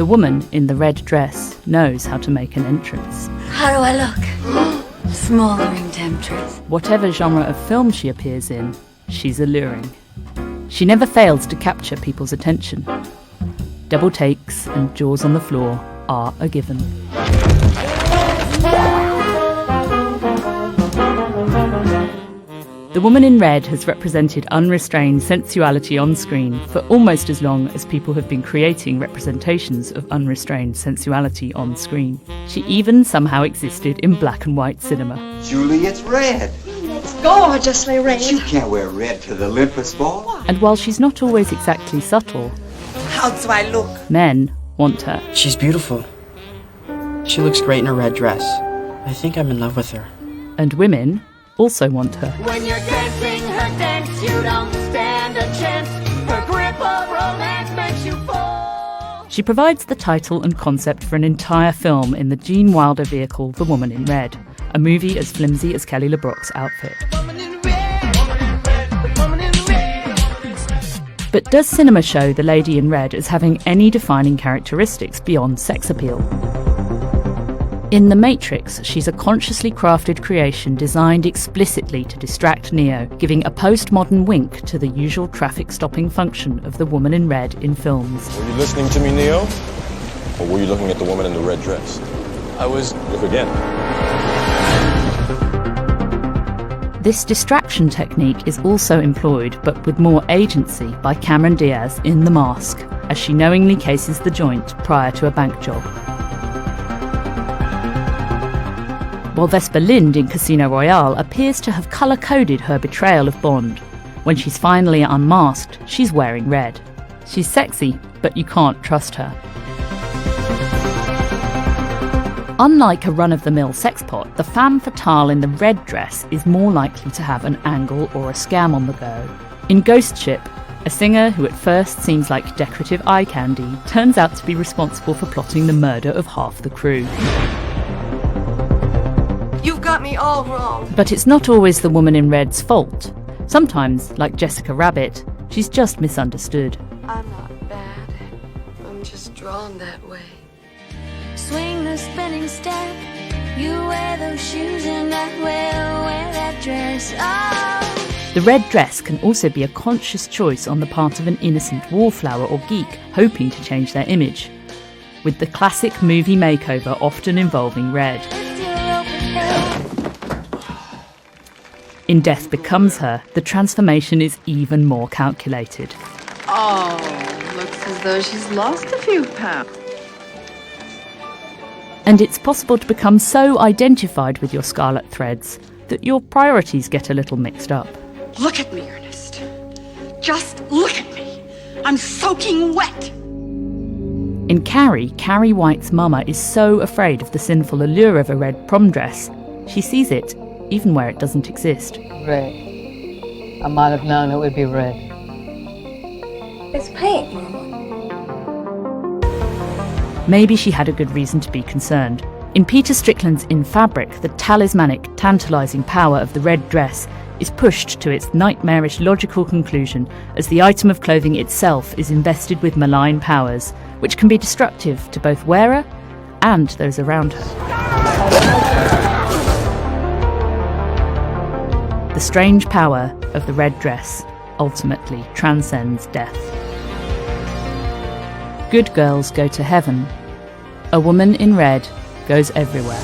The woman in the red dress knows how to make an entrance. How do I look? Smouldering temptress. Whatever genre of film she appears in, she's alluring. She never fails to capture people's attention. Double takes and jaws on the floor are a given. The woman in red has represented unrestrained sensuality on screen for almost as long as people have been creating representations of unrestrained sensuality on screen. She even somehow existed in black and white cinema. Julie, it's red. It's gorgeously red. You can't wear red to the Olympus ball. And while she's not always exactly subtle, How do I look? men want her. She's beautiful. She looks great in a red dress. I think I'm in love with her. And women also want her. When you're dancing her dance, you don't stand a chance. Her grip of romance makes you fall. She provides the title and concept for an entire film in the Gene Wilder vehicle The Woman in Red, a movie as flimsy as Kelly LeBrock's outfit. But does cinema show the lady in red as having any defining characteristics beyond sex appeal? In The Matrix, she's a consciously crafted creation designed explicitly to distract Neo, giving a postmodern wink to the usual traffic-stopping function of the woman in red in films. Were you listening to me, Neo? Or were you looking at the woman in the red dress? I was... Look again. This distraction technique is also employed, but with more agency, by Cameron Diaz in The Mask, as she knowingly cases the joint prior to a bank job. While Vesper Lynd in Casino Royale appears to have colour-coded her betrayal of Bond. When she's finally unmasked, she's wearing red. She's sexy, but you can't trust her. Unlike a run-of-the-mill sexpot, the femme fatale in the red dress is more likely to have an angle or a scam on the go. In Ghost Ship, a singer who at first seems like decorative eye candy turns out to be responsible for plotting the murder of half the crew. You've got me all wrong. But it's not always the woman in red's fault. Sometimes, like Jessica Rabbit, she's just misunderstood. I'm not bad. I'm just drawn that way. Swing the spinning step. You wear those shoes and I will wear that dress. Oh. The red dress can also be a conscious choice on the part of an innocent wallflower or geek hoping to change their image, with the classic movie makeover often involving red. In Death Becomes Her, the transformation is even more calculated. Oh, looks as though she's lost a few pounds. And it's possible to become so identified with your scarlet threads that your priorities get a little mixed up. Look at me, Ernest. Just look at me. I'm soaking wet. In Carrie, Carrie White's mama is so afraid of the sinful allure of a red prom dress, she sees it even where it doesn't exist. Red. I might have known it would be red. It's paint, Mama. Maybe she had a good reason to be concerned. In Peter Strickland's In Fabric, the talismanic, tantalising power of the red dress is pushed to its nightmarish logical conclusion as the item of clothing itself is invested with malign powers, which can be destructive to both wearer and those around her. The strange power of the red dress ultimately transcends death. Good girls go to heaven. A woman in red goes everywhere.